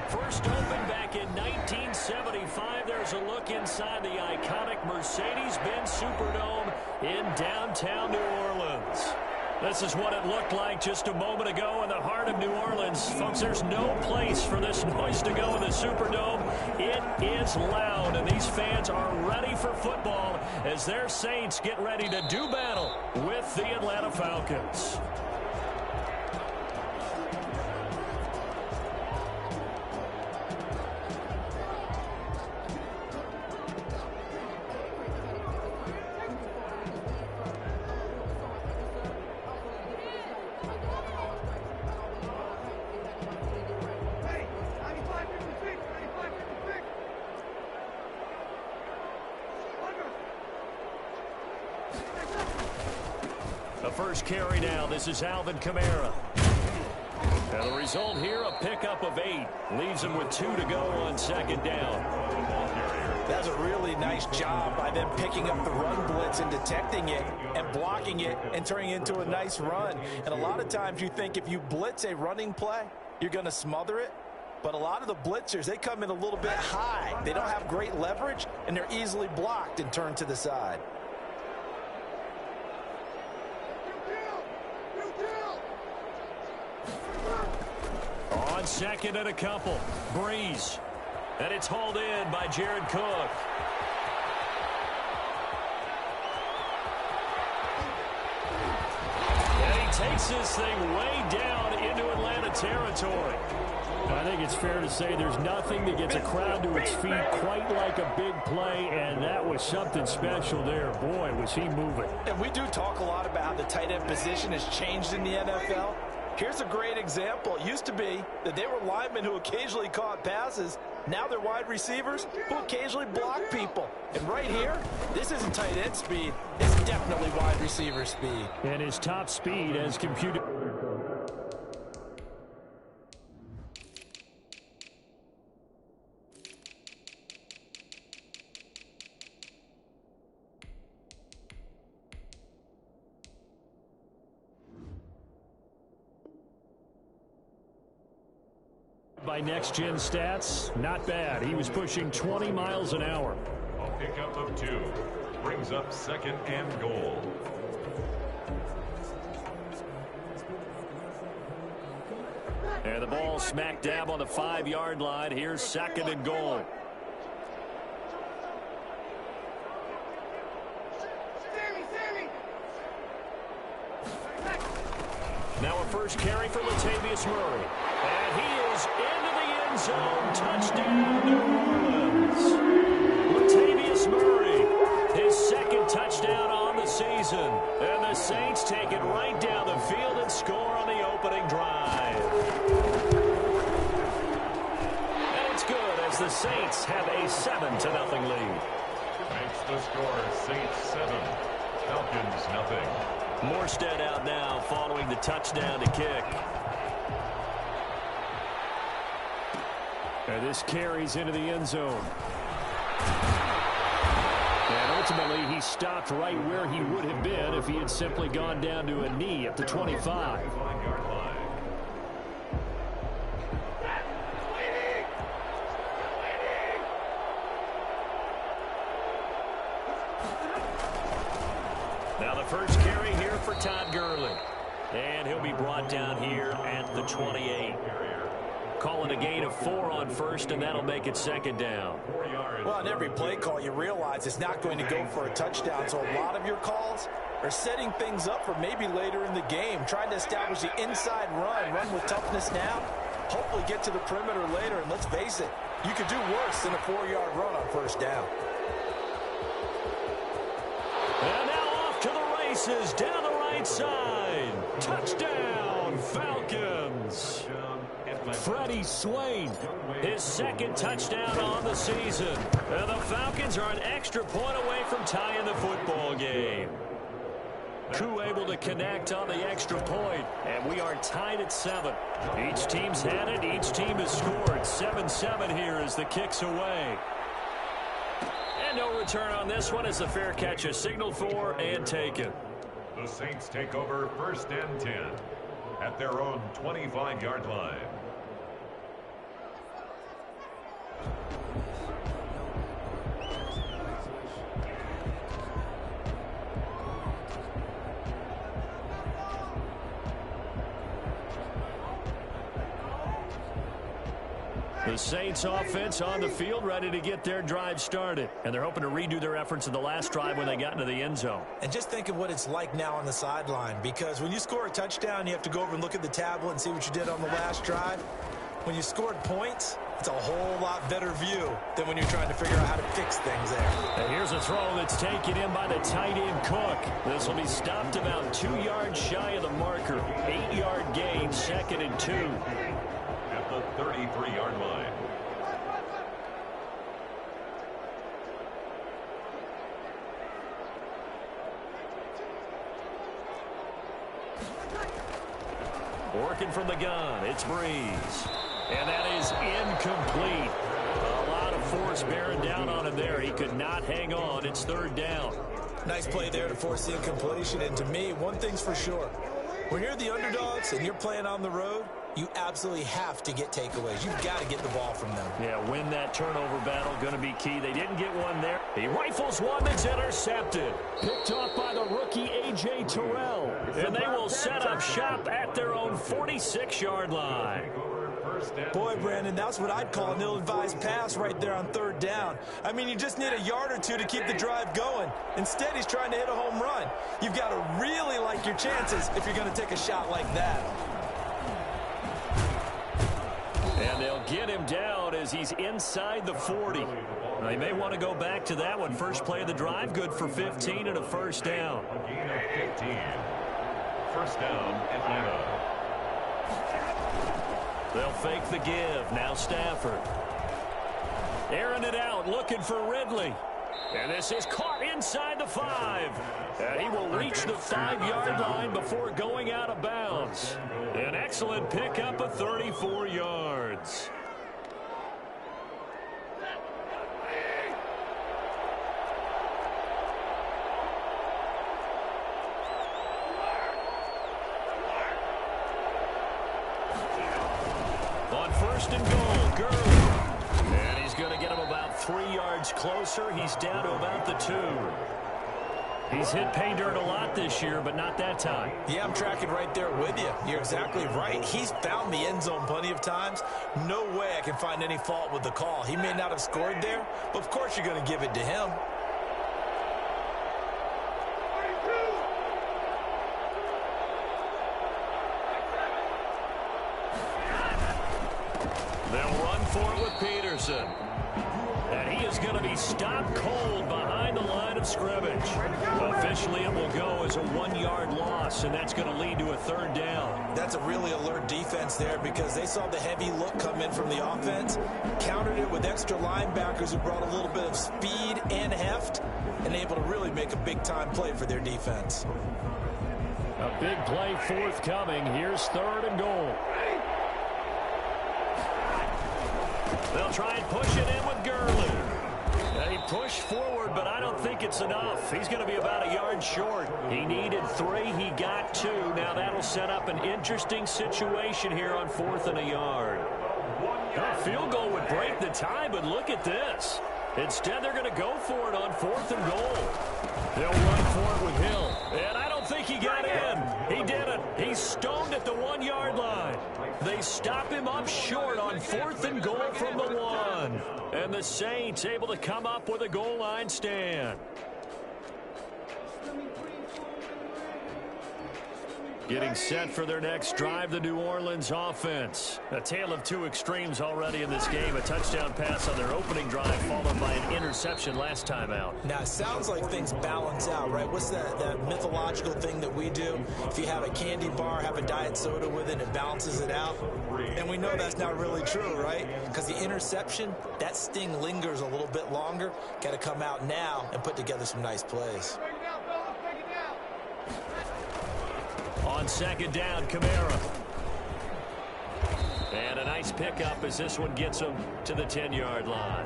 First opened back in 1975. There's a look inside the iconic Mercedes-Benz Superdome in downtown New Orleans. This is what it looked like just a moment ago in the heart of New Orleans. Folks, there's no place for this noise to go in the Superdome. It is loud, and these fans are ready for football as their Saints get ready to do battle with the Atlanta Falcons. The first carry now. This is Alvin Kamara. And the result here, a pickup of 8. Leaves him with 2 to go on second down. That's a really nice job by them picking up the run blitz and detecting it and blocking it and turning it into a nice run. And a lot of times you think if you blitz a running play, you're going to smother it. But a lot of the blitzers, they come in a little bit high. They don't have great leverage, and they're easily blocked and turned to the side. On second and a couple, Breeze. And it's hauled in by Jared Cook. And he takes this thing way down into Atlanta territory. I think it's fair to say there's nothing that gets a crowd to its feet quite like a big play, and that was something special there. Boy, was he moving. And we do talk a lot about how the tight end position has changed in the NFL. Here's a great example. It used to be that they were linemen who occasionally caught passes. Now they're wide receivers who occasionally block people. And right here, this isn't tight end speed. It's definitely wide receiver speed. And his top speed as computed. By next-gen stats, not bad. He was pushing 20 miles an hour. A pickup of 2 brings up second and goal. And the ball smack dab on the 5-yard line. Here's second and goal. Now a first carry for Latavius Murray. And he is into the end zone. Touchdown, New Orleans. Latavius Murray, his second touchdown on the season. And the Saints take it right down the field and score on the opening drive. And it's good as the Saints have a 7-0 lead. Makes the score Saints 7, Falcons nothing. Morstead out now following the touchdown to kick. And this carries into the end zone. And ultimately, he stopped right where he would have been if he had simply gone down to a knee at the 25. Now the first carry here for Todd Gurley. And he'll be brought down here at the 28. Calling a gain of 4 on first, and that'll make it second down. Well, on every play call, you realize it's not going to go for a touchdown. So a lot of your calls are setting things up for maybe later in the game, trying to establish the inside run with toughness now, hopefully get to the perimeter later. And let's face it, you could do worse than a 4-yard run on first down. And now off to the races down the right side. Touchdown, Falcons. Freddie Swain, his second touchdown on the season. And the Falcons are an extra point away from tying the football game. Koo able to connect on the extra point, and we are tied at 7. Each team's had it. Each team has scored. 7-7 here as the kick's away. And no return on this one as the fair catch is signaled for and taken. The Saints take over first and 10 at their own 25-yard line. The Saints offense on the field, ready to get their drive started. And they're hoping to redo their efforts in the last drive when they got into the end zone. And just think of what it's like now on the sideline, because when you score a touchdown, you have to go over and look at the tablet and see what you did on the last drive. When you scored points, it's a whole lot better view than when you're trying to figure out how to fix things there. And here's a throw that's taken in by the tight end Cook. This will be stopped about 2 yards shy of the marker. 8-yard gain, 2nd and 2. At the 33-yard line. Working from the gun, it's Breeze. And that is incomplete. A lot of force bearing down on him there. He could not hang on. It's 3rd down. Nice play there to force the incompletion. And to me, one thing's for sure. When you're the underdogs and you're playing on the road, you absolutely have to get takeaways. You've got to get the ball from them. Yeah, win that turnover battle, going to be key. They didn't get one there. He rifles one that's intercepted. Picked off by the rookie A.J. Terrell. And they will set up shop at their own 46-yard line. Boy, Brandon, that's what I'd call an ill-advised pass right there on 3rd down. I mean, you just need a yard or two to keep the drive going. Instead, he's trying to hit a home run. You've got to really like your chances if you're going to take a shot like that. And they'll get him down as he's inside the 40. Now, he may want to go back to that one. First play of the drive, good for 15 and a 1st down. A gain of 15. 1st down, Atlanta. They'll fake the give. Now Stafford. Airing it out, looking for Ridley. And this is caught inside the 5. And he will reach the 5-yard line before going out of bounds. An excellent pickup of 34 yards. On 1st and goal, Gurley. And he's going to get him about 3 yards closer. He's down to about the 2. He's hit pay dirt a lot this year, but not that time. Yeah, I'm tracking right there with you. You're exactly right. He's found the end zone plenty of times. No way I can find any fault with the call. He may not have scored there, but of course you're going to give it to him. They'll run for it with Peterson. And he is going to be stopped cold behind the line of scrimmage. Officially, it will go as a 1-yard loss, and that's going to lead to a 3rd down. That's a really alert defense there because they saw the heavy look come in from the offense, countered it with extra linebackers who brought a little bit of speed and heft, and able to really make a big-time play for their defense. A big play forthcoming. Here's 3rd and goal. They'll try and push it in with Gurley. He pushed forward, but I don't think it's enough. He's going to be about a yard short. He needed 3. He got 2. Now that'll set up an interesting situation here on 4th and a yard. A field goal would break the tie, but look at this. Instead, they're going to go for it on 4th and goal. They'll run for it with Hill. And I don't think he got in. He didn't. He's stoned at the 1-yard line. They stop him up short on 4th and goal from the 1. And the Saints able to come up with a goal line stand. Getting set for their next drive, the New Orleans offense. A tale of 2 extremes already in this game. A touchdown pass on their opening drive, followed by an interception last time out. Now, it sounds like things balance out, right? What's that mythological thing that we do? If you have a candy bar, have a diet soda with it, it balances it out. And we know that's not really true, right? Because the interception, that sting lingers a little bit longer. Got to come out now and put together some nice plays. On 2nd down, Kamara. And a nice pickup as this one gets him to the 10-yard line.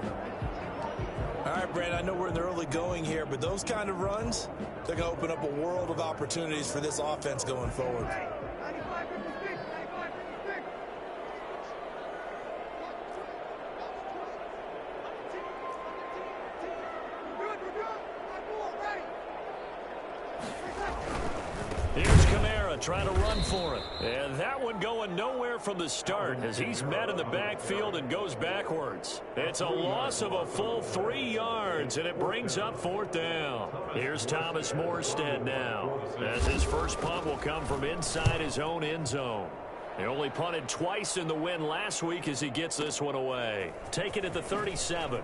All right, Brad, I know we're in the early going here, but those kind of runs, they're going to open up a world of opportunities for this offense going forward. try to run for it. And that one going nowhere from the start as he's met in the backfield and goes backwards. It's a loss of a full 3 yards, and it brings up 4th down. Here's Thomas Morstead now, as his first punt will come from inside his own end zone. He only punted twice in the win last week as he gets this one away. Take it at the 37.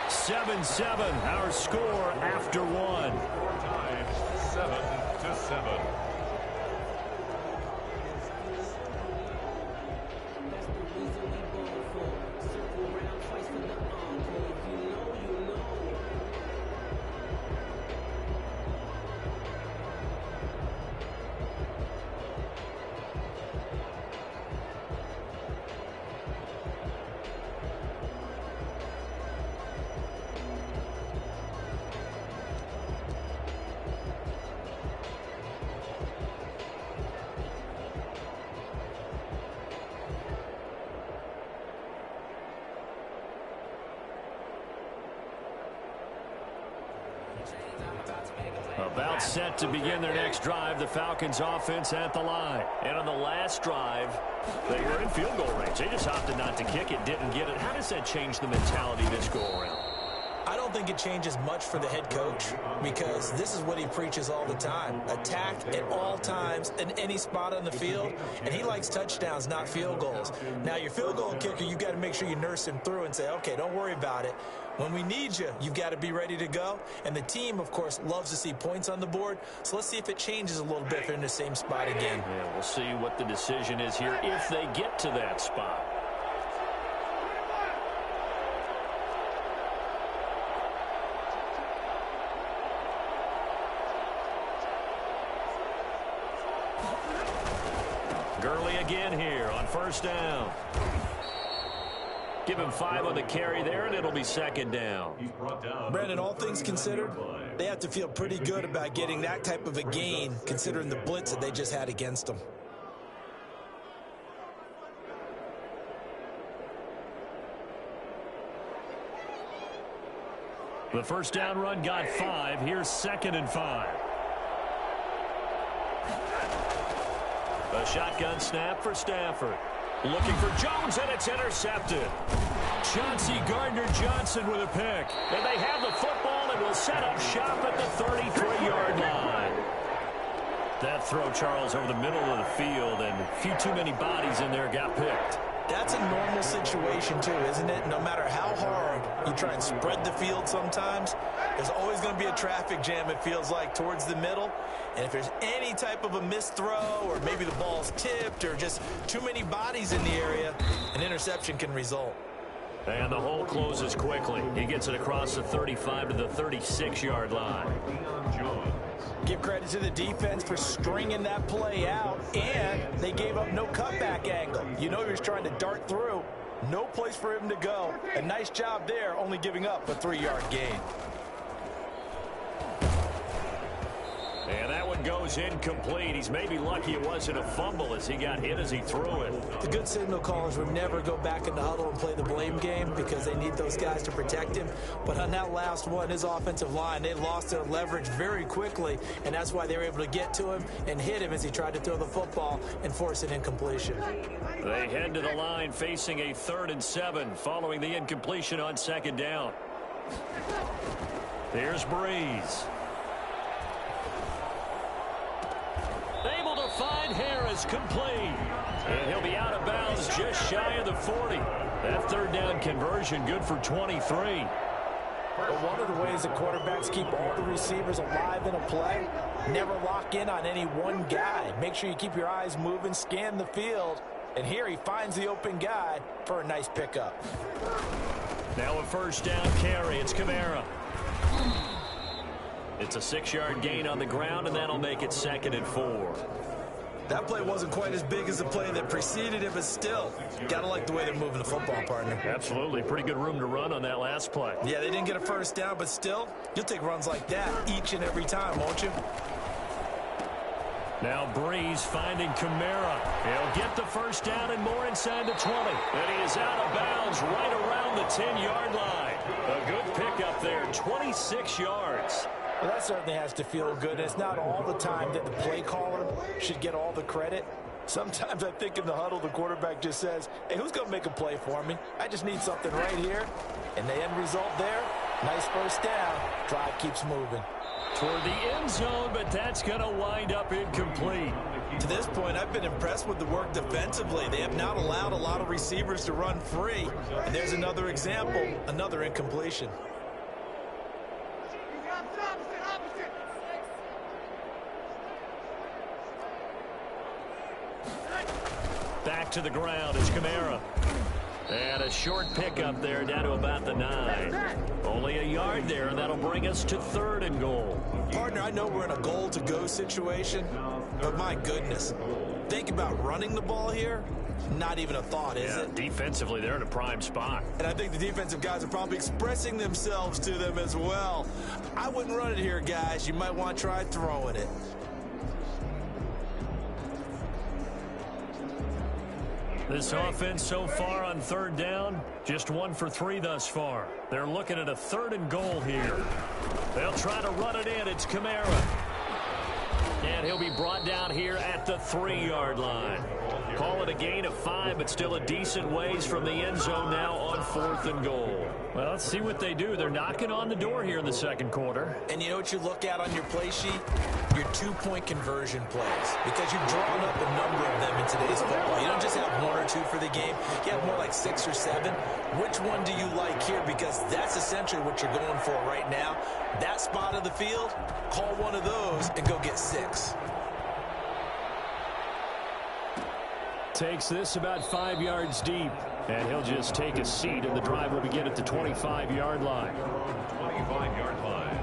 7-7, our score after one. 7-7. About set to begin their next drive, the Falcons offense at the line. And on the last drive, they were in field goal range. They just opted not to kick it, didn't get it. How does that change the mentality this go-around? I don't think it changes much for the head coach because this is what he preaches all the time. Attack at all times in any spot on the field, and he likes touchdowns, not field goals. Now, your field goal kicker, you've got to make sure you nurse him through and say, okay, don't worry about it. When we need you, you've got to be ready to go. And the team, of course, loves to see points on the board. So let's see if it changes a little bit if they're in the same spot again. Yeah, we'll see what the decision is here if they get to that spot. Gurley again here on first down. Give him 5 on the carry there, and it'll be 2nd down. Brandon, all things considered, they have to feel pretty good about getting that type of a gain, considering the blitz that they just had against them. The first down run got 5. Here's 2nd and 5. A shotgun snap for Stafford. Looking for Jones, and it's intercepted. Chauncey Gardner-Johnson with a pick. And they have the football and will set up shop at the 33-yard line. That throw, Charles, over the middle of the field, and a few too many bodies in there got picked. That's a normal situation, too, isn't it? No matter how hard you try and spread the field sometimes, there's always going to be a traffic jam, it feels like, towards the middle. And if there's any type of a missed throw or maybe the ball's tipped or just too many bodies in the area, an interception can result. And the hole closes quickly. He gets it across the 35 to the 36-yard line. Give credit to the defense for stringing that play out, and they gave up no cutback angle. You know he was trying to dart through. No place for him to go. A nice job there, only giving up a 3-yard gain. And that one goes incomplete. He's maybe lucky it wasn't a fumble as he got hit as he threw it. The good signal callers would never go back in the huddle and play the blame game because they need those guys to protect him. But on that last one, his offensive line, they lost their leverage very quickly, and that's why they were able to get to him and hit him as he tried to throw the football and force an incompletion. They head to the line facing a 3rd and 7 following the incompletion on 2nd down. Here's Breeze. Able to find Harris, complete. And he'll be out of bounds just shy of the 40. That 3rd down conversion good for 23. But one of the ways that quarterbacks keep all the receivers alive in a play, never lock in on any one guy. Make sure you keep your eyes moving, scan the field. And here he finds the open guy for a nice pickup. Now a first down carry. It's Kamara. It's a 6-yard gain on the ground, and that'll make it 2nd and 4. That play wasn't quite as big as the play that preceded it, but still, gotta like the way they're moving the football, partner. Absolutely. Pretty good room to run on that last play. Yeah, they didn't get a first down, but still, you'll take runs like that each and every time, won't you? Now Breeze finding Kamara. He'll get the first down and more inside the 20. And he is out of bounds right around the 10-yard line. A good pickup there, 26 yards. Well, that certainly has to feel good. It's not all the time that the play caller should get all the credit. Sometimes I think in the huddle, the quarterback just says, hey, who's going to make a play for me? I just need something right here. And the end result there, nice first down. Drive keeps moving. Toward the end zone, but that's going to wind up incomplete. To this point, I've been impressed with the work defensively. They have not allowed a lot of receivers to run free. And there's another example, another incompletion. Back to the ground is Kamara. And a short pickup there down to about the 9. Only a yard there, and that'll bring us to 3rd and goal. Partner, I know we're in a goal-to-go situation, but my goodness, think about running the ball here. Not even a thought, is it? Defensively, they're in a prime spot. And I think the defensive guys are probably expressing themselves to them as well. I wouldn't run it here, guys. You might want to try throwing it. This offense so far on 3rd down, just 1 for 3 thus far. They're looking at a 3rd and goal here. They'll try to run it in. It's Kamara. And he'll be brought down here at the 3-yard line. Call it a gain of 5, but still a decent ways from the end zone now on 4th and goal. Well, let's see what they do. They're knocking on the door here in the 2nd quarter. And you know what you look at on your play sheet? Your 2-point conversion plays. Because you've drawn up a number of them in today's football. You don't just have 1 or 2 for the game. You have more like 6 or 7. Which one do you like here? Because that's essentially what you're going for right now. That spot of the field, call one of those and go get 6. Takes this about 5 yards deep, and he'll just take a seat, and the drive will begin at the 25-yard line. 25-yard line.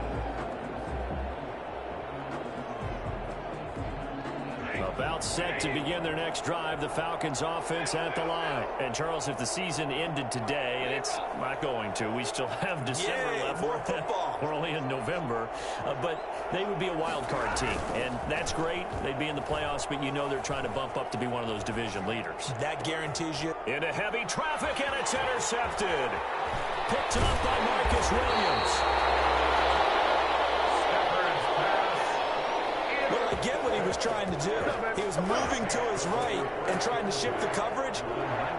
About set to begin their next drive, the Falcons offense at the line. And Charles, if the season ended today, and it's not going to, we still have December left. More football. We're only in November, but they would be a wild card team, and that's great. They'd be in the playoffs, but you know they're trying to bump up to be one of those division leaders. That guarantees you. Into heavy traffic, and it's intercepted. Picked up by Marcus Williams. Well, again, what he was trying to do, he was moving to his right and trying to shift the coverage,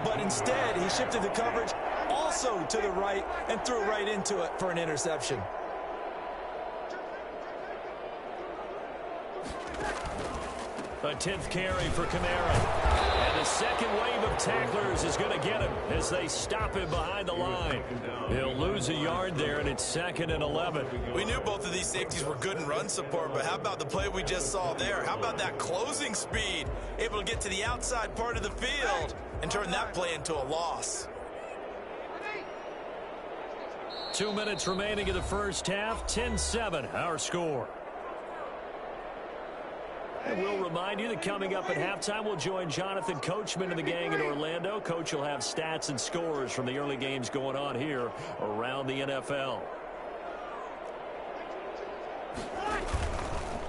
but instead he shifted the coverage also to the right and threw right into it for an interception. A 10th carry for Kamara. And the second wave of tacklers is going to get him as they stop him behind the line. He'll lose a yard there, and it's 2nd and 11. We knew both of these safeties were good in run support, but how about the play we just saw there? How about that closing speed? Able to get to the outside part of the field and turn that play into a loss. 2 minutes remaining in the first half. 10-7, our score. And we'll remind you that coming up at halftime, we'll join Jonathan Coachman and the gang in Orlando. Coach will have stats and scores from the early games going on here around the NFL.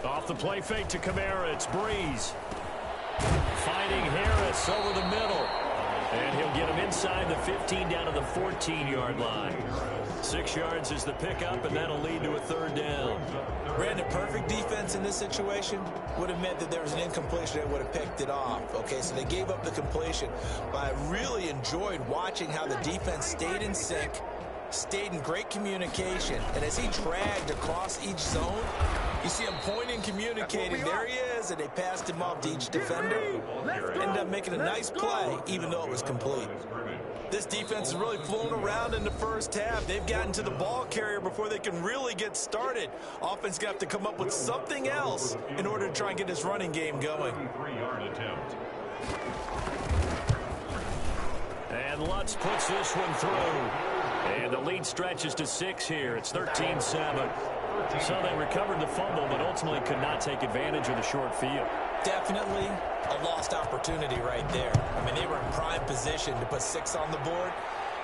Off the play fake to Kamara, it's Breeze. Finding Harris over the middle. And he'll get him inside the 15 down to the 14-yard line. 6 yards is the pickup, and that'll lead to a 3rd down. Brandon, perfect defense in this situation would have meant that there was an incompletion that would have picked it off. Okay, so they gave up the completion. But I really enjoyed watching how the defense stayed in sync, stayed in great communication. And as he dragged across each zone, you see him pointing, communicating. There he is, and they passed him off to each defender. Ended up making a nice play, even though it was complete. This defense is really flown around in the first half. They've gotten to the ball carrier before they can really get started. Offense going to have to come up with something else in order to try and get this running game going. 3-yard attempt. And Lutz puts this one through. And the lead stretches to 6 here. It's 13-7. So they recovered the fumble, but ultimately could not take advantage of the short field. Definitely a lost opportunity right there. I mean, they were in prime position to put 6 on the board.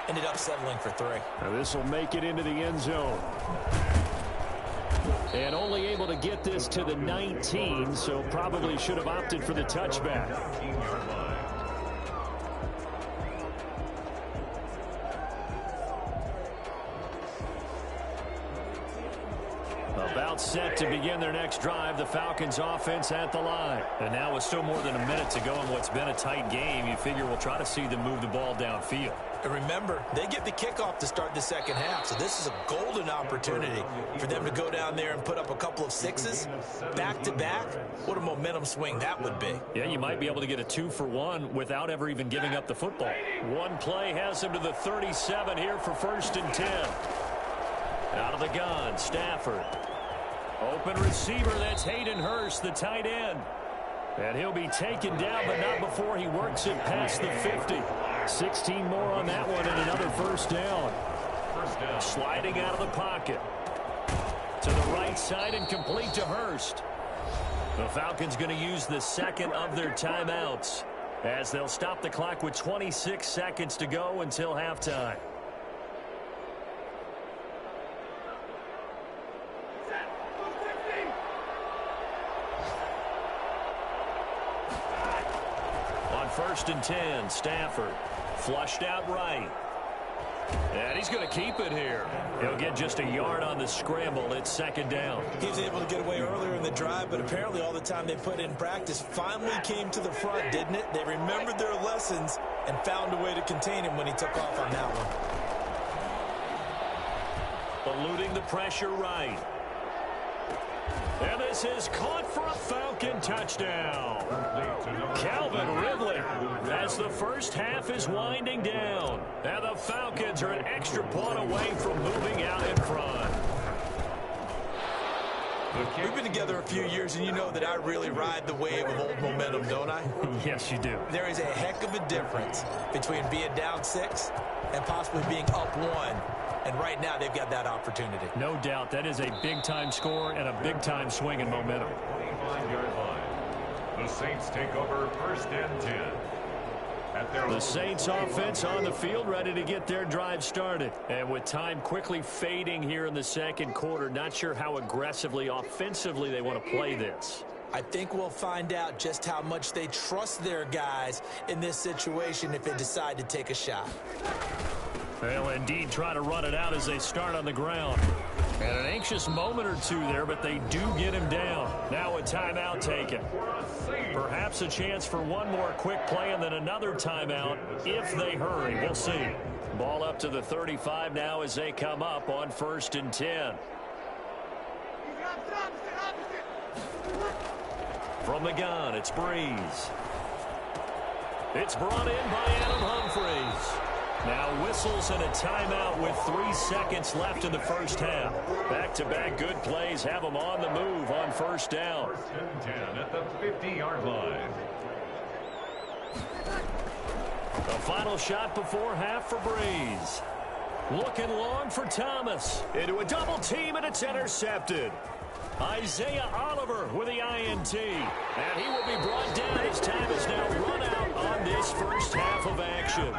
Ended up settling for 3. Now this will make it into the end zone. And only able to get this to the 19, so probably should have opted for the touchback. About set to begin their next drive. The Falcons offense at the line. And now with still more than a minute to go in what's been a tight game, you figure we'll try to see them move the ball downfield. And remember, they get the kickoff to start the second half, so this is a golden opportunity for them to go down there and put up a couple of sixes back-to-back. What a momentum swing that would be. Yeah, you might be able to get a 2-for-1 without ever even giving up the football. One play has him to the 37 here for 1st and 10. Out of the gun, Stafford. Open receiver, that's Hayden Hurst, the tight end. And he'll be taken down, but not before he works it past the 50. 16 more on that one and another first down. Sliding out of the pocket. To the right side and complete to Hurst. The Falcons going to use the second of their timeouts as they'll stop the clock with 26 seconds to go until halftime. On 1st and 10, Stafford flushed out right. And he's going to keep it here. He'll get just a yard on the scramble. It's 2nd down. He was able to get away earlier in the drive, but apparently all the time they put in practice finally came to the front, didn't it? They remembered their lessons and found a way to contain him when he took off on that one. Eluding the pressure right. And this is caught for a Falcon touchdown. Calvin Ridley as the first half is winding down. And the Falcons are an extra point away from moving out in front. We've been together a few years, and you know that I really ride the wave of old momentum, don't I? Yes, you do. There is a heck of a difference between being down 6 and possibly being up 1. And right now, they've got that opportunity. No doubt. That is a big-time score and a big-time swing in momentum. 25-yard line. The Saints take over 1st and 10. The Saints offense on the field, ready to get their drive started. And with time quickly fading here in the second quarter, not sure how aggressively, offensively they want to play this. I think we'll find out just how much they trust their guys in this situation if they decide to take a shot. They'll indeed try to run it out as they start on the ground. And an anxious moment or two there, but they do get him down. Now a timeout taken. Perhaps a chance for one more quick play and then another timeout if they hurry. We'll see. Ball up to the 35 now as they come up on 1st and 10. From the gun, it's Breeze. It's brought in by Adam Humphries. Now whistles and a timeout with 3 seconds left in the first half. Back-to-back good plays have them on the move on 1st down. 1st and 10 at the 50-yard line. The final shot before half for Breeze. Looking long for Thomas. Into a double team, and it's intercepted. Isaiah Oliver with the INT. And he will be brought down. His time is now run out on this first half of action.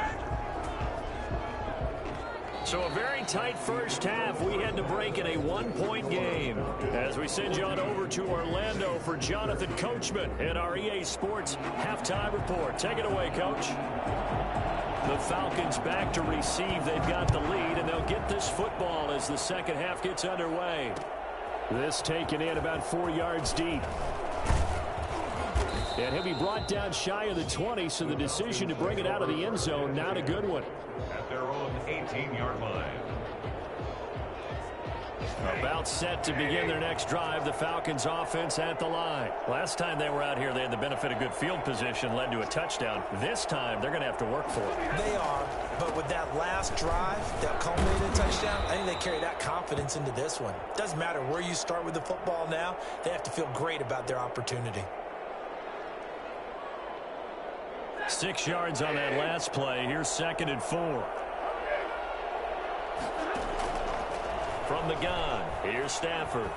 So a very tight first half. We had to break in a 1-point game. As we send you on over to Orlando for Jonathan Coachman in our EA Sports Halftime Report. Take it away, Coach. The Falcons back to receive. They've got the lead, and they'll get this football as the second half gets underway. This taken in about 4 yards deep. And he'll be brought down shy of the 20, so the decision to bring it out of the end zone, not a good one. At their own 18-yard line. About set to begin their next drive, the Falcons offense at the line. Last time they were out here, they had the benefit of good field position, led to a touchdown. This time, they're going to have to work for it. They are, but with that last drive that culminated in a touchdown, I think they carry that confidence into this one. Doesn't matter where you start with the football now, they have to feel great about their opportunity. 6 yards on that last play. Here's 2nd and 4. From the gun, here's Stafford.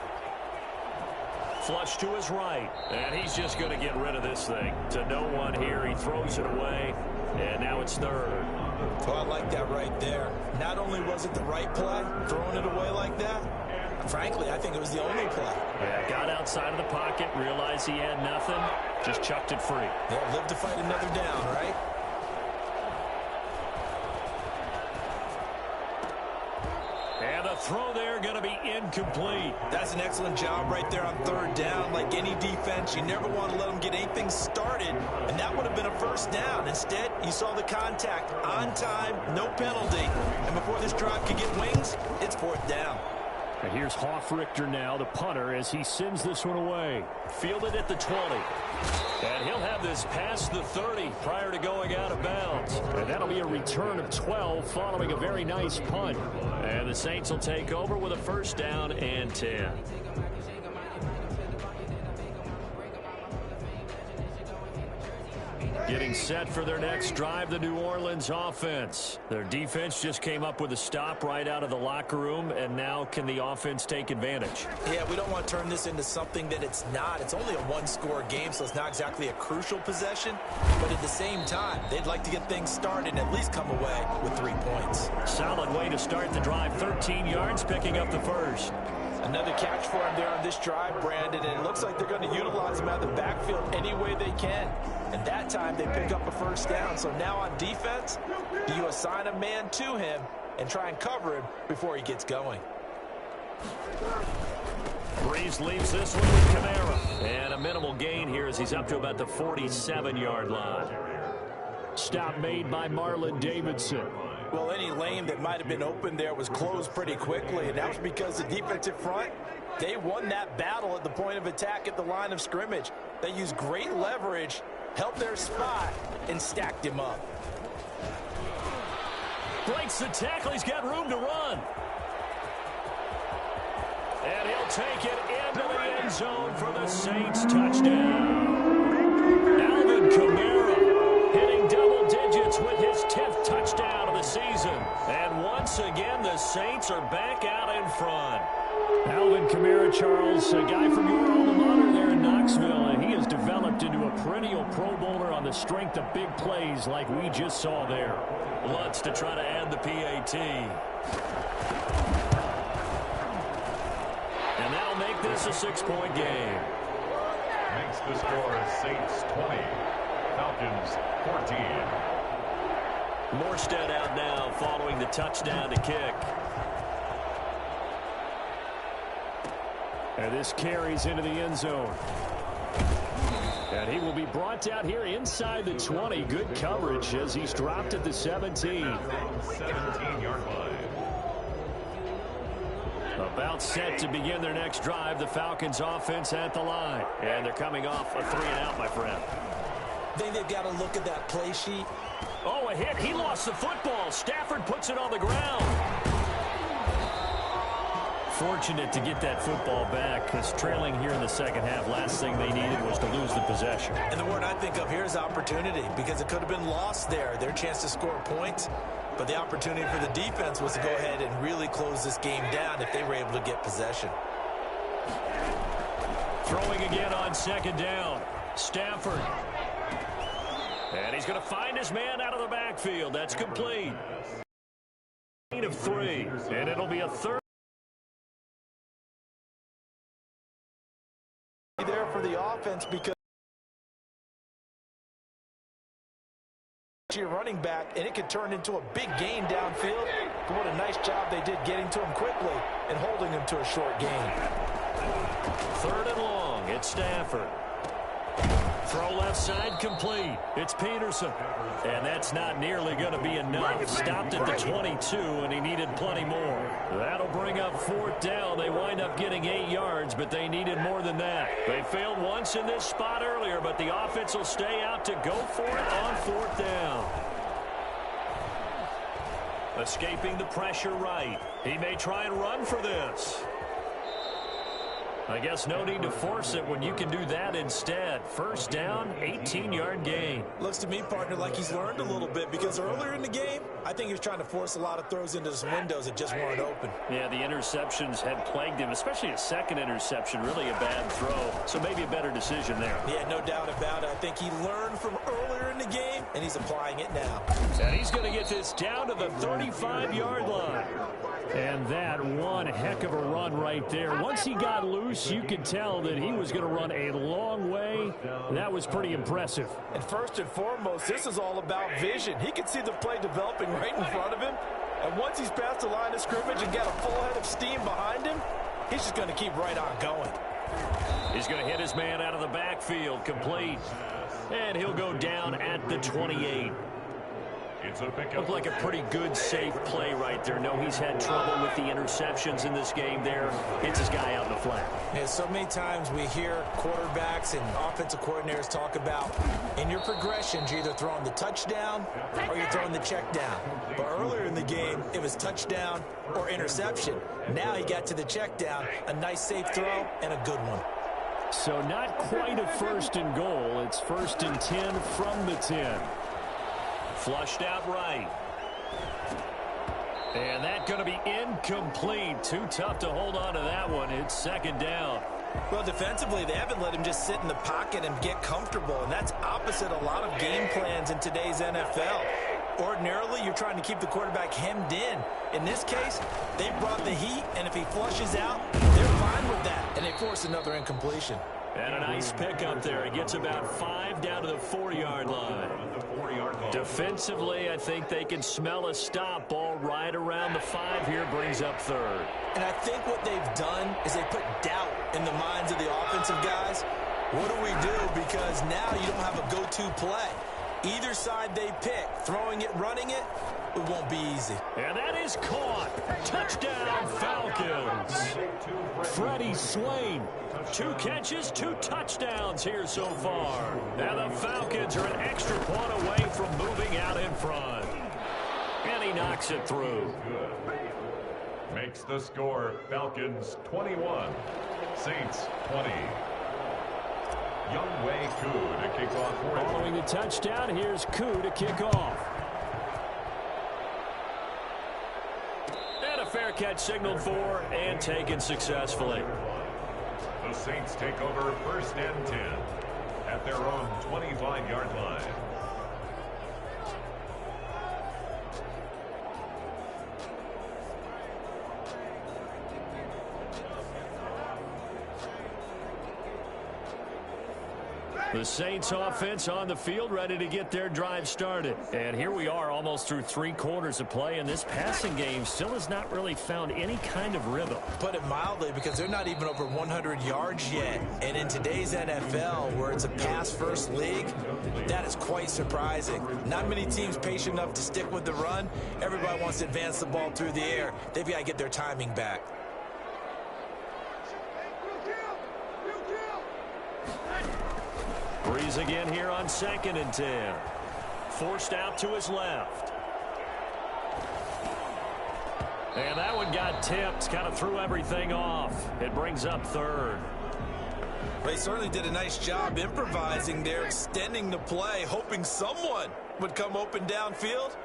Flush to his right, and he's just going to get rid of this thing. To no one here, he throws it away, and now it's 3rd. Oh, I like that right there. Not only was it the right play, throwing it away like that, frankly, I think it was the only play. Yeah, got outside of the pocket, realized he had nothing, just chucked it free. Yeah, live to fight another down, right? And the throw there going to be incomplete. That's an excellent job right there on third down. Like any defense, you never want to let them get anything started, and that would have been a first down. Instead, you saw the contact on time, no penalty, and before this drive could get wings, it's fourth down. And here's Hofrichter now, the punter, as he sends this one away. Fielded at the 20. And he'll have this past the 30 prior to going out of bounds. And that'll be a return of 12 following a very nice punt. And the Saints will take over with a first down and 10. Getting set for their next drive, the New Orleans offense. Their defense just came up with a stop right out of the locker room, and now can the offense take advantage? Yeah, we don't want to turn this into something that it's not. It's only a one-score game, so it's not exactly a crucial possession. But at the same time, they'd like to get things started and at least come away with 3 points. Solid way to start the drive. 13 yards, picking up the first. Another catch for him there on this drive, Brandon, and it looks like they're going to utilize him out of the backfield any way they can. And that time they pick up a first down. So now on defense, do you assign a man to him and try and cover him before he gets going? Breeze leaves this one with Kamara. And a minimal gain here as he's up to about the 47-yard line. Stop made by Marlon Davidson. Well, any lane that might have been open there was closed pretty quickly, and that was because the defensive front, they won that battle at the point of attack at the line of scrimmage. They used great leverage, held their spot, and stacked him up. Breaks the tackle. He's got room to run. And he'll take it into the end zone for the Saints touchdown. Alvin Kamara hitting double digits with his 10th touchdown of the season. And once again, the Saints are back out in front. Alvin Kamara, Charles, a guy from your alma mater there in Knoxville, and he has developed into a perennial Pro Bowler on the strength of big plays like we just saw there. Lutz to try to add the PAT. And that'll make this a 6-point game. Makes the score Saints 20, Falcons 14. Morstead out now following the touchdown to kick. And this carries into the end zone. And he will be brought down here inside the 20. Good coverage as he's dropped at the 17. 17-yard line. About set to begin their next drive. The Falcons offense at the line. And they're coming off a 3-and-out, my friend. I think they've got to look at that play sheet. Oh, a hit. He lost the football. Stafford puts it on the ground. Fortunate to get that football back, because trailing here in the second half, last thing they needed was to lose the possession. And the word I think of here is opportunity, because it could have been lost there. Their chance to score points, but the opportunity for the defense was to go ahead and really close this game down if they were able to get possession. Throwing again on second down. Stafford. And he's going to find his man out of the backfield. That's complete. Gain of 3, and it'll be a third. There for the offense, because your running back, and it could turn into a big gain downfield. But what a nice job they did getting to him quickly and holding him to a short gain. 3rd and long. It's Stafford. Throw left side complete. It's Peterson. And that's not nearly going to be enough. Stopped at the 22, and he needed plenty more. That'll bring up 4th down. They wind up getting 8 yards, but they needed more than that. They failed once in this spot earlier, but the offense will stay out to go for it on 4th down. Escaping the pressure right. He may try and run for this. I guess no need to force it when you can do that instead. 1st down, 18-yard gain. Looks to me, partner, like he's learned a little bit, because earlier in the game, I think he was trying to force a lot of throws into some windows that just weren't open. Yeah, the interceptions had plagued him, especially a second interception, really a bad throw. So maybe a better decision there. Yeah, no doubt about it. I think he learned from earlier in the game, and he's applying it now. And he's going to get this down to the 35-yard line. And that one heck of a run right there. Once he got loose, you could tell that he was going to run a long way. That was pretty impressive. And first and foremost, this is all about vision. He could see the play developing right in front of him, And once he's past the line of scrimmage and got a full head of steam behind him, he's just going to keep right on going. He's going to hit his man out of the backfield, complete. And he'll go down at the 28. Looked like a pretty good, safe play right there. No, he's had trouble with the interceptions in this game there. Hits his guy out in the flat. Yeah, so many times we hear quarterbacks and offensive coordinators talk about in your progressions, you're either throwing the touchdown or you're throwing the check down. But earlier in the game, it was touchdown or interception. Now he got to the check down, a nice safe throw and a good one. So not quite a 1st and goal. It's 1st and 10 from the 10. Flushed out right. And that's going to be incomplete. Too tough to hold on to that one. It's 2nd down. Well, defensively, they haven't let him just sit in the pocket and get comfortable, and that's opposite a lot of game plans in today's NFL. Ordinarily, you're trying to keep the quarterback hemmed in. In this case, they brought the heat, and if he flushes out, they're fine with that, and they force another incompletion. And a nice pickup there. He gets about 5 down to the 4-yard line. Defensively, I think they can smell a stop. Ball right around the 5 here, brings up 3rd. And I think what they've done is they put doubt in the minds of the offensive guys. What do we do? Because now you don't have a go-to play. Either side they pick, throwing it, running it, it won't be easy. And that is caught. Touchdown, Falcons. Freddie Swain. 2 catches, 2 touchdowns here so far. And the Falcons are an extra point away from moving out in front. And he knocks it through. Makes the score Falcons 21, Saints 20. Younghoe Koo to kick off for him. Following the touchdown, here's Koo to kick off. And a fair catch signaled for and taken successfully. The Saints take over 1st and 10 at their own 25-yard line. The Saints offense on the field, ready to get their drive started. And here we are almost through 3 quarters of play, and this passing game still has not really found any kind of rhythm. Put it mildly, because they're not even over 100 yards yet. And in today's NFL, where it's a pass-first league, that is quite surprising. Not many teams patient enough to stick with the run. Everybody wants to advance the ball through the air. They've got to get their timing back. Breeze again here on 2nd and 10. Forced out to his left. And that one got tipped, kind of threw everything off. It brings up 3rd. They certainly did a nice job improvising there, extending the play, hoping someone would come open downfield,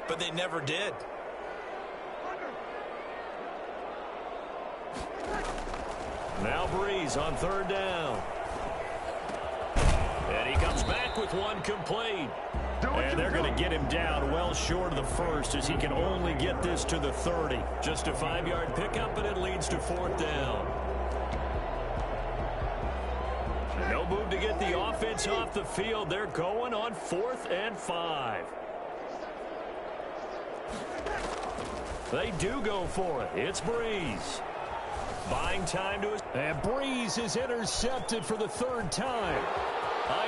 but they never did. Now Breeze on 3rd down. And he comes back with one complete. And they're going to get him down well short of the 1st as he can only get this to the 30. Just a 5-yard pickup, and it leads to 4th down. No move to get the offense off the field. They're going on 4th and 5. They do go for it. It's Breeze. Buying time to his... And Breeze is intercepted for the 3rd time.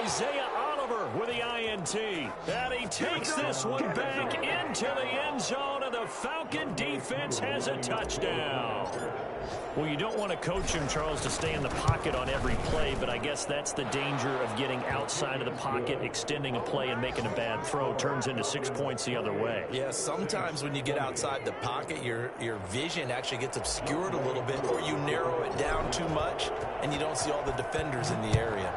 Isaiah Oliver with the INT. And he takes this one back into the end zone, and the Falcon defense has a touchdown. Well, you don't want to coach him, Charles, to stay in the pocket on every play, but I guess that's the danger of getting outside of the pocket, extending a play, and making a bad throw. Turns into 6 points the other way. Yeah, sometimes when you get outside the pocket, your vision actually gets obscured a little bit, or you narrow it down too much, and you don't see all the defenders in the area.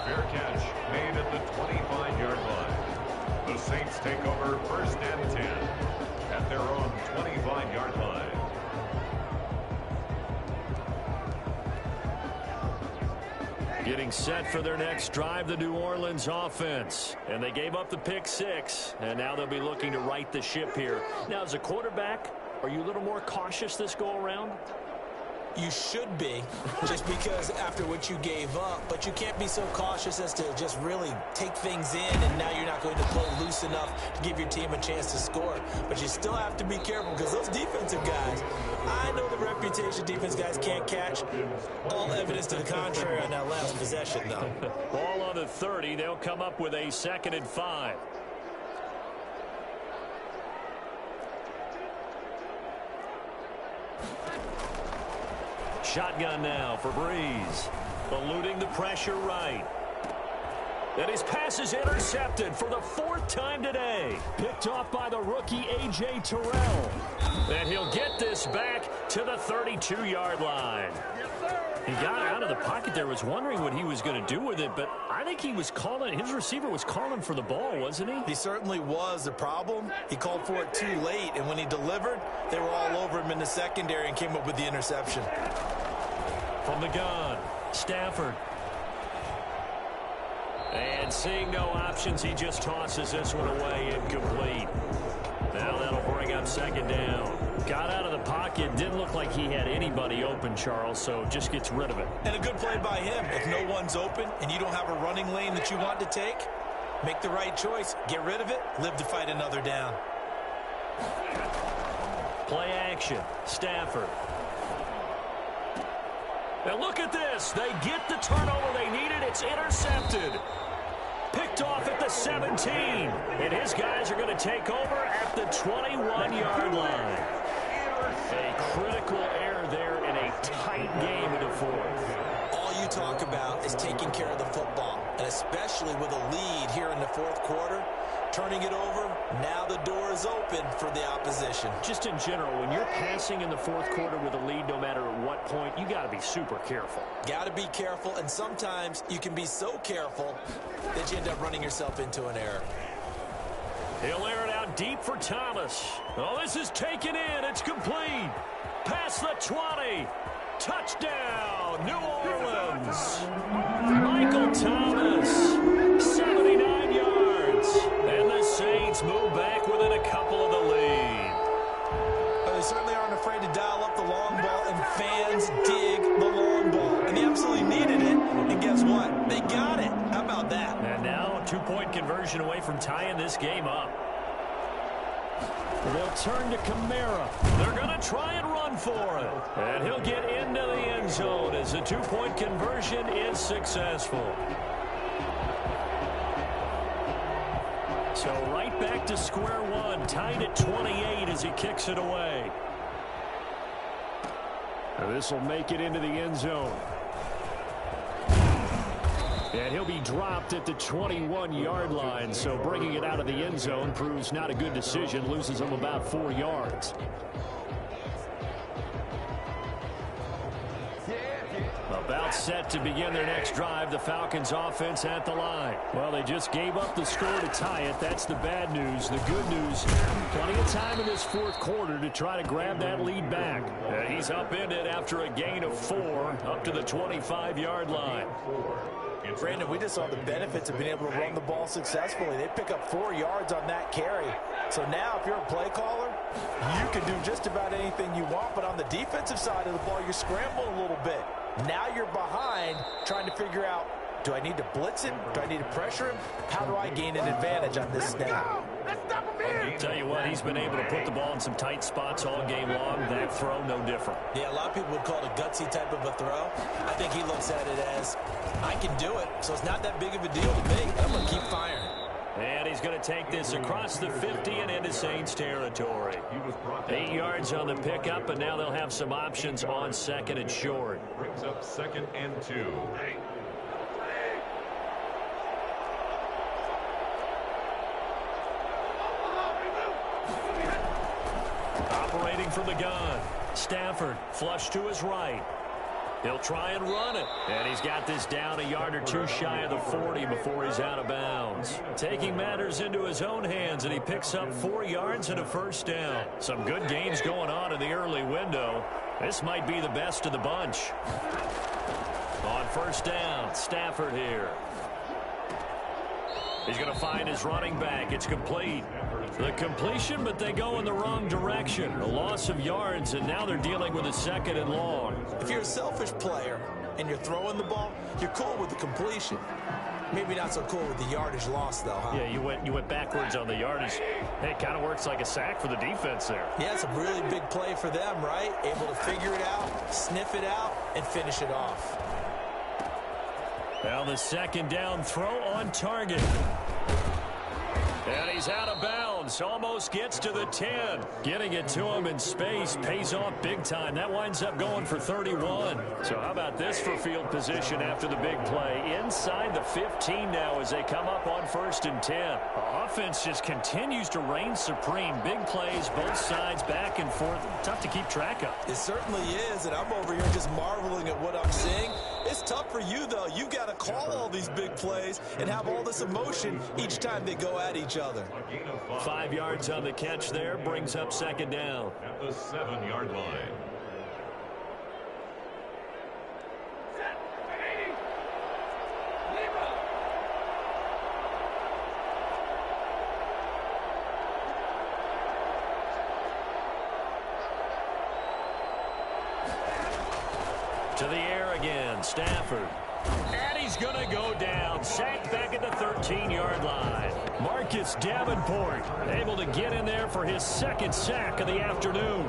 Fair catch made at the 25-yard line. The Saints take over 1st and 10 at their own 25-yard line. Getting set for their next drive, the New Orleans offense. And they gave up the pick 6, and now they'll be looking to right the ship here. Now, as a quarterback, are you a little more cautious this go-around? You should be, just because after what you gave up. But you can't be so cautious as to just really take things in, and now you're not going to play loose enough to give your team a chance to score. But you still have to be careful because those defensive guys, I know the reputation defense guys can't catch. All evidence to the contrary on that last possession, though. Ball on the 30. They'll come up with a 2nd and 5. Shotgun now for Breeze. Eluding the pressure right. And his pass is intercepted for the 4th time today. Picked off by the rookie A.J. Terrell. And he'll get this back to the 32-yard line. He got out of the pocket there, was wondering what he was going to do with it, but I think he was calling, his receiver was calling for the ball, wasn't he? He certainly was. The problem, he called for it too late, and when he delivered, they were all over him in the secondary and came up with the interception. From the gun, Stafford. And seeing no options, he just tosses this one away, incomplete. Now that'll bring up 2nd down. Got out of the pocket, didn't look like he had anybody open, Charles, so just gets rid of it. And a good play by him. If no one's open and you don't have a running lane that you want to take, make the right choice. Get rid of it, live to fight another down. Play action, Stafford. And look at this. They get the turnover they needed. It's intercepted. Picked off at the 17. And his guys are going to take over at the 21-yard line. A critical error there in a tight game in the 4th. All you talk about is taking care of the football, and especially with a lead here in the 4th quarter. Turning it over, now the door is open for the opposition. Just in general, when you're passing in the 4th quarter with a lead, no matter at what point, you got to be super careful. Got to be careful, and sometimes you can be so careful that you end up running yourself into an error. He'll air it out deep for Thomas. Oh, this is taken in. It's complete. Past the 20. Touchdown, New Orleans. Michael Thomas, 79 yards. And the Saints move back within a couple of the lead. They certainly aren't afraid to dial up the long ball, and fans dig the long ball. And they absolutely needed it, and guess what? They got it. How about that? And now a 2-point conversion away from tying this game up. They'll turn to Kamara. They're going to try and run for it. And he'll get into the end zone as the 2-point conversion is successful. So right back to square one, tied at 28 as he kicks it away. Now this will make it into the end zone. And he'll be dropped at the 21-yard line, so bringing it out of the end zone proves not a good decision, loses him about 4 yards. About set to begin their next drive, the Falcons offense at the line. Well, they just gave up the score to tie it. That's the bad news. The good news, plenty of time in this 4th quarter to try to grab that lead back. And he's upended after a gain of 4 up to the 25-yard line. Brandon, we just saw the benefits of being able to run the ball successfully. They pick up 4 yards on that carry. So now if you're a play caller, you can do just about anything you want. But on the defensive side of the ball, you're scrambling a little bit. Now you're behind trying to figure out, do I need to blitz him? Do I need to pressure him? How do I gain an advantage on this snap? Tell you what, he's been able to put the ball in some tight spots all game long. That throw, no different. Yeah, a lot of people would call it a gutsy type of a throw. I think he looks at it as, I can do it, so it's not that big of a deal to me. I'm going to keep firing. And he's going to take this across the 50 and into Saints territory. 8 yards on the pickup, and now they'll have some options on 2nd and short. Brings up 2nd and 2. Operating from the gun. Stafford flush to his right. He'll try and run it. And he's got this down a yard or 2 shy of the 40 before he's out of bounds. Taking matters into his own hands, and he picks up 4 yards and a 1st down. Some good games going on in the early window. This might be the best of the bunch. On 1st down, Stafford here. He's going to find his running back. It's complete. The completion, but they go in the wrong direction. A loss of yards, and now they're dealing with a 2nd and long. If you're a selfish player and you're throwing the ball, you're cool with the completion. Maybe not so cool with the yardage loss, though, huh? Yeah, you went backwards on the yardage. Hey, it kind of works like a sack for the defense there. Yeah, it's a really big play for them, right? Able to figure it out, sniff it out, and finish it off. Now the 2nd down throw on target. And he's out of bounds. Almost gets to the 10. Getting it to him in space pays off big time. That winds up going for 31. So how about this for field position after the big play? Inside the 15 now as they come up on 1st and 10. The offense just continues to reign supreme. Big plays, both sides, back and forth. Tough to keep track of. It certainly is, and I'm over here just marveling at what I'm seeing. It's tough for you, though. You've got to call all these big plays and have all this emotion each time they go at each other. 5 yards on the catch there, brings up 2nd down. At the 7-yard line. To the air again, Stafford. And he's going to go down. Sacked back at the 13-yard line. Marcus Davenport able to get in there for his 2nd sack of the afternoon.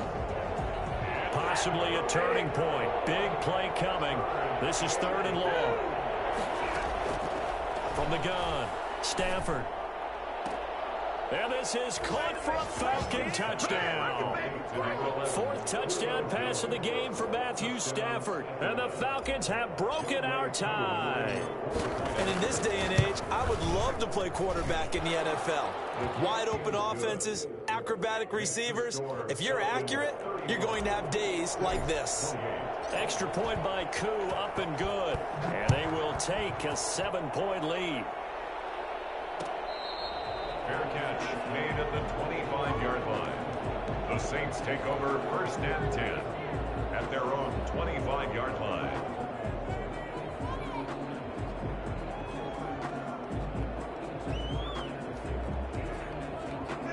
Possibly a turning point. Big play coming. This is 3rd and long. From the gun, Stafford. And this is caught for a Falcon touchdown. 4th touchdown pass of the game for Matthew Stafford. And the Falcons have broken our tie. And in this day and age, I would love to play quarterback in the NFL. Wide open offenses, acrobatic receivers. If you're accurate, you're going to have days like this. Extra point by Koo, up and good. And they will take a 7-point lead. Fair catch made at the 25-yard line. The Saints take over 1st and 10 at their own 25-yard line.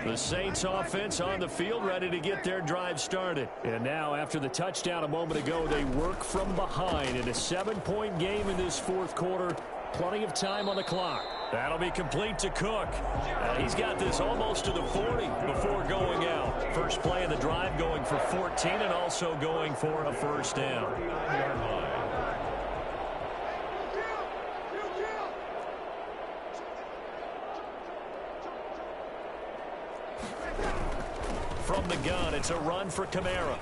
The Saints offense on the field, ready to get their drive started. And now, after the touchdown a moment ago, they work from behind in a 7-point game in this 4th quarter. Plenty of time on the clock. That'll be complete to Cook. He's got this almost to the 40 before going out. First play of the drive going for 14 and also going for a 1st down. From the gun, it's a run for Kamara.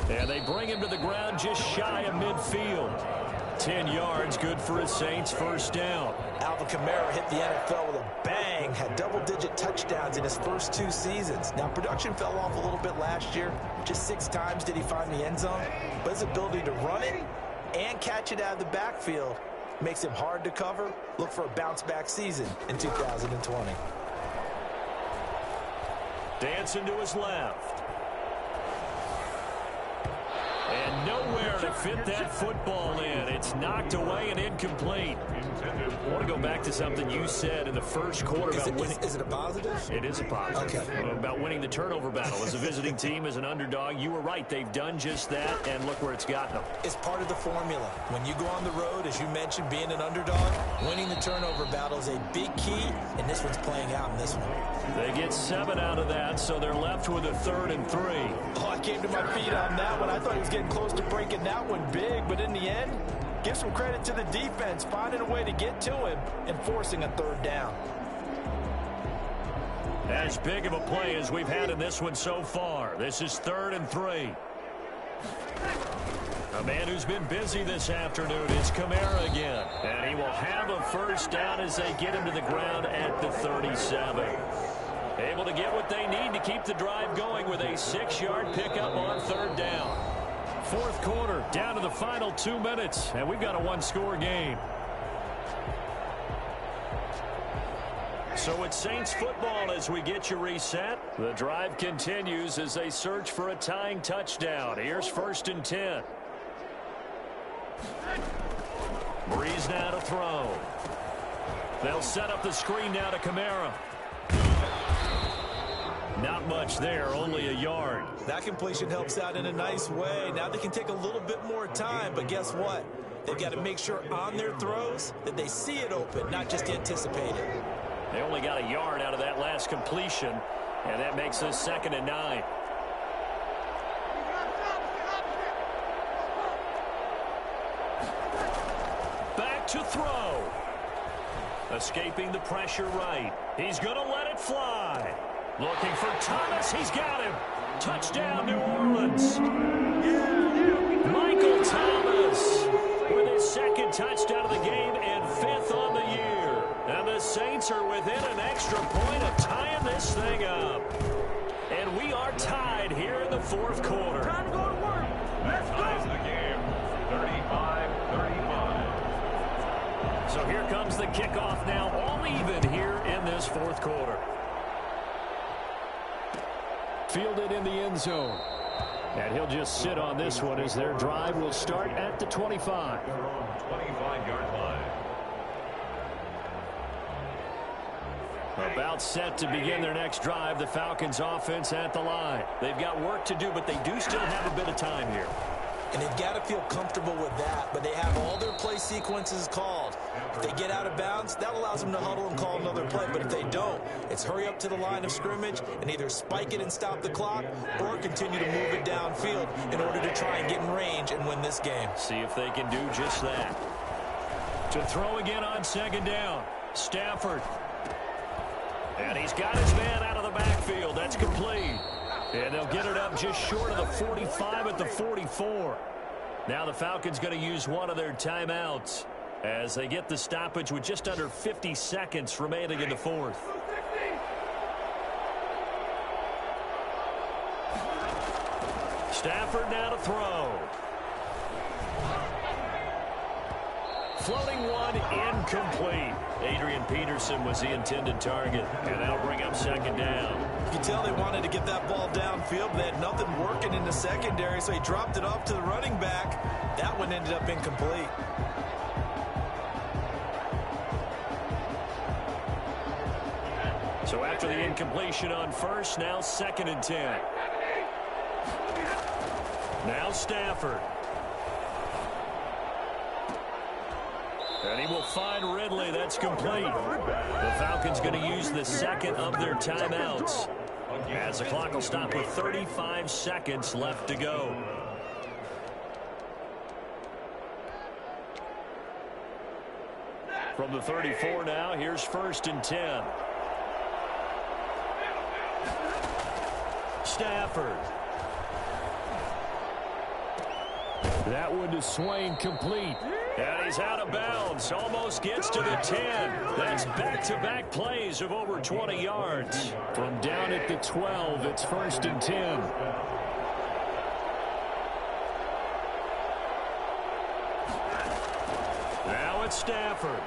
And they bring him to the ground just shy of midfield. 10 yards, good for his Saints, 1st down. Alvin Kamara hit the NFL with a bang, had double-digit touchdowns in his first 2 seasons. Now, production fell off a little bit last year. Just 6 times did he find the end zone. But his ability to run it and catch it out of the backfield makes him hard to cover. Look for a bounce-back season in 2020. Dancing to his left. And nowhere to fit that football in. It's knocked away and incomplete. I want to go back to something you said in the first quarter about winning. Is it a positive? It is a positive. Okay. About winning the turnover battle. As a visiting team, as an underdog, you were right. They've done just that, and look where it's gotten them. It's part of the formula. When you go on the road, as you mentioned, being an underdog, winning the turnover battle is a big key, and this one's playing out in this one. They get 7 out of that, so they're left with a 3rd and 3. Oh, I came to my feet on that one. I thought he was getting close to breaking that one big, but in the end, give some credit to the defense, finding a way to get to him and forcing a 3rd down. As big of a play as we've had in this one so far. This is 3rd and 3. A man who's been busy this afternoon is Kamara again. And he will have a 1st down as they get him to the ground at the 37. Able to get what they need to keep the drive going with a 6-yard pickup on 3rd down. 4th quarter, down to the final 2 minutes, and we've got a 1-score game. So it's Saints football as we get you reset. The drive continues as they search for a tying touchdown. Here's 1st and 10. Breeze now to throw. They'll set up the screen now to Kamara. Not much there, only a yard. That completion helps out in a nice way. Now they can take a little bit more time, but guess what? They've got to make sure on their throws that they see it open, not just anticipate it. They only got a yard out of that last completion, and that makes us 2nd and 9. Back to throw. Escaping the pressure right. He's going to let it fly. Looking for Thomas. He's got him. Touchdown, New Orleans. Michael Thomas with his 2nd touchdown of the game and 5th on the year. And the Saints are within an extra point of tying this thing up. And we are tied here in the 4th quarter. Time to go to work. That ties the game. 35-35. So here comes the kickoff now, all even here in this 4th quarter. Fielded in the end zone. And he'll just sit on this one as their drive will start at the 25. Their own 25-yard line. About set to begin their next drive, the Falcons offense at the line. They've got work to do, but they do still have a bit of time here. And they've got to feel comfortable with that, but they have all their play sequences called. If they get out of bounds, that allows them to huddle and call another play. But if they don't, it's hurry up to the line of scrimmage and either spike it and stop the clock or continue to move it downfield in order to try and get in range and win this game. See if they can do just that. To throw again on 2nd down. Stafford. And he's got his man out of the backfield. That's complete. And they'll get it up just short of the 45 at the 44. Now the Falcons going to use one of their timeouts as they get the stoppage with just under 50 seconds remaining in the 4th. Stafford now to throw. Floating one, incomplete. Adrian Peterson was the intended target, and that'll bring up 2nd down. You can tell they wanted to get that ball downfield, but they had nothing working in the secondary, so he dropped it off to the running back. That one ended up incomplete. So after the incompletion on 1st, now 2nd and 10. Now Stafford. And he will find Ridley. That's complete. The Falcons going to use the 2nd of their timeouts as the clock will stop with 35 seconds left to go. From the 34 now, here's 1st and 10. Stafford. That one to Swain, complete. And he's out of bounds. Almost gets to the 10. That's back-to-back plays of over 20 yards. From down at the 12, it's 1st and 10. Now it's Stafford.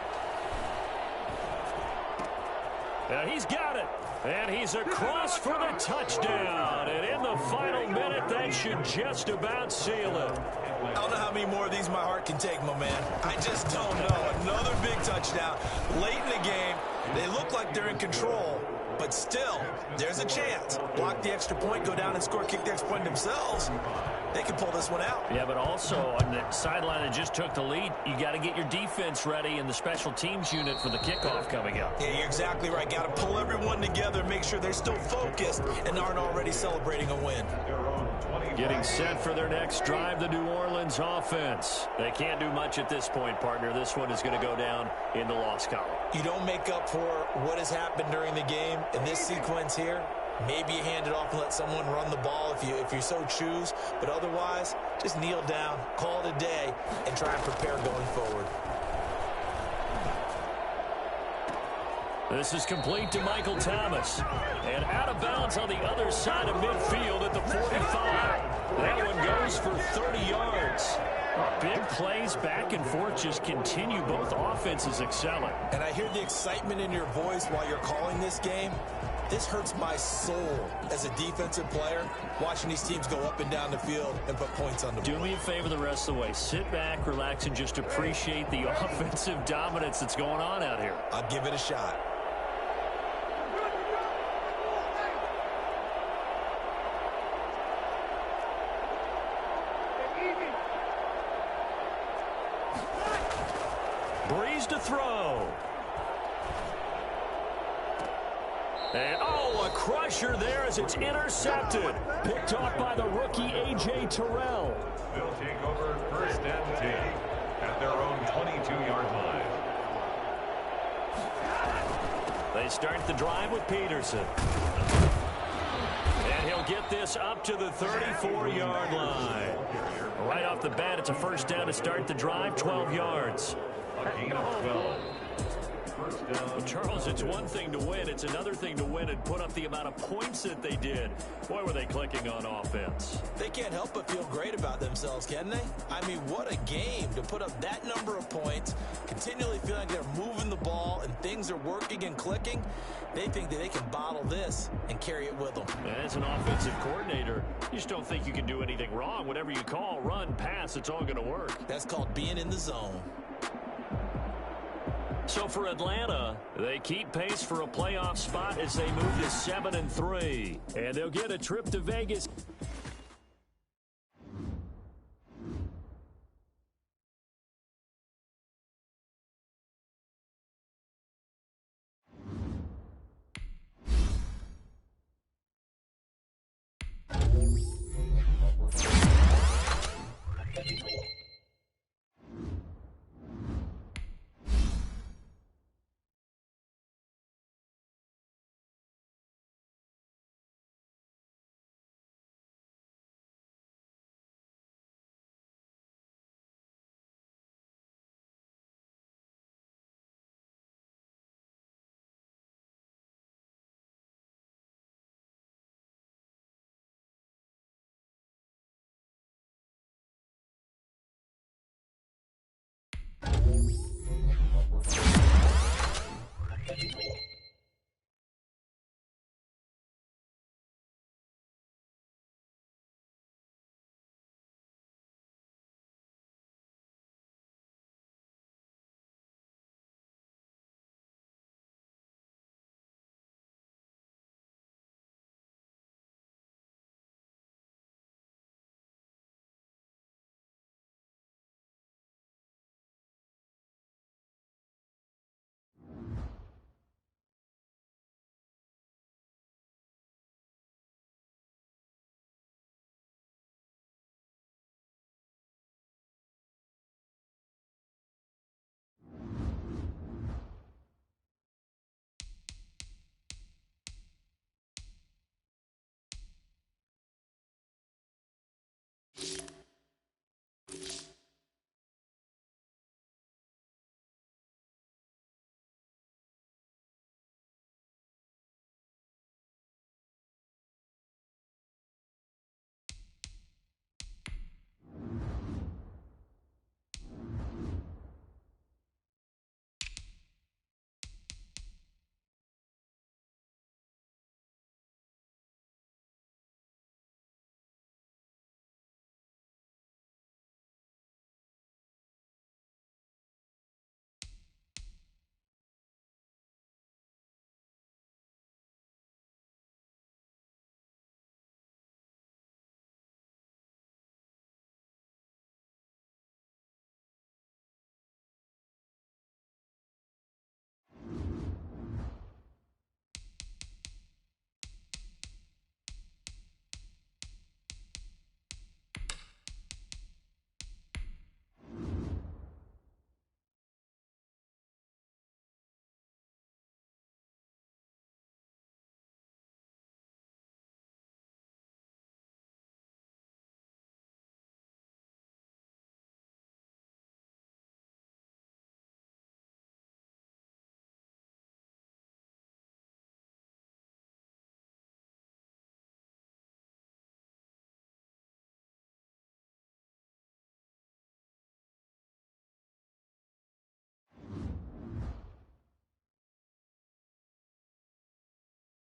And he's got it. And he's across for the touchdown. And in the final minute, that should just about seal it. I don't know how many more of these my heart can take, my man. I just don't know. Another big touchdown. Late in the game, they look like they're in control. But still, there's a chance. Block the extra point, go down and score, kick the extra point themselves. They can pull this one out. Yeah, but also on the sideline that just took the lead, you got to get your defense ready and the special teams unit for the kickoff coming up. Yeah, you're exactly right. Got to pull everyone together, make sure they're still focused and aren't already celebrating a win. Getting set for their next drive, the New Orleans offense. They can't do much at this point, partner. This one is going to go down in the loss column. You don't make up for what has happened during the game in this sequence here. Maybe you hand it off and let someone run the ball if you so choose. But otherwise, just kneel down, call it a day, and try and prepare going forward. This is complete to Michael Thomas. And out of bounds on the other side of midfield at the 45. That one goes for 30 yards. Big plays back and forth just continue. Both offenses excelling. And I hear the excitement in your voice while you're calling this game. This hurts my soul as a defensive player, watching these teams go up and down the field and put points on the board. Do me a favor the rest of the way. Sit back, relax, and just appreciate the offensive dominance that's going on out here. I'll give it a shot. goes to throw. And, a crusher there as it's intercepted. Picked off by the rookie A.J. Terrell. They'll take over first and 10 at their own 22-yard line. They start the drive with Peterson. And he'll get this up to the 34-yard line. Right off the bat, it's a first down to start the drive, 12 yards. A gain of 12. Well, Charles, it's one thing to win. It's another thing to win and put up the amount of points that they did. Boy, were they clicking on offense. They can't help but feel great about themselves, can they? I mean, what a game to put up that number of points, continually feeling like they're moving the ball and things are working and clicking. They think that they can bottle this and carry it with them. As an offensive coordinator, you just don't think you can do anything wrong. Whatever you call, run, pass, it's all going to work. That's called being in the zone. So for Atlanta, they keep pace for a playoff spot as they move to 7-3. And they'll get a trip to Vegas.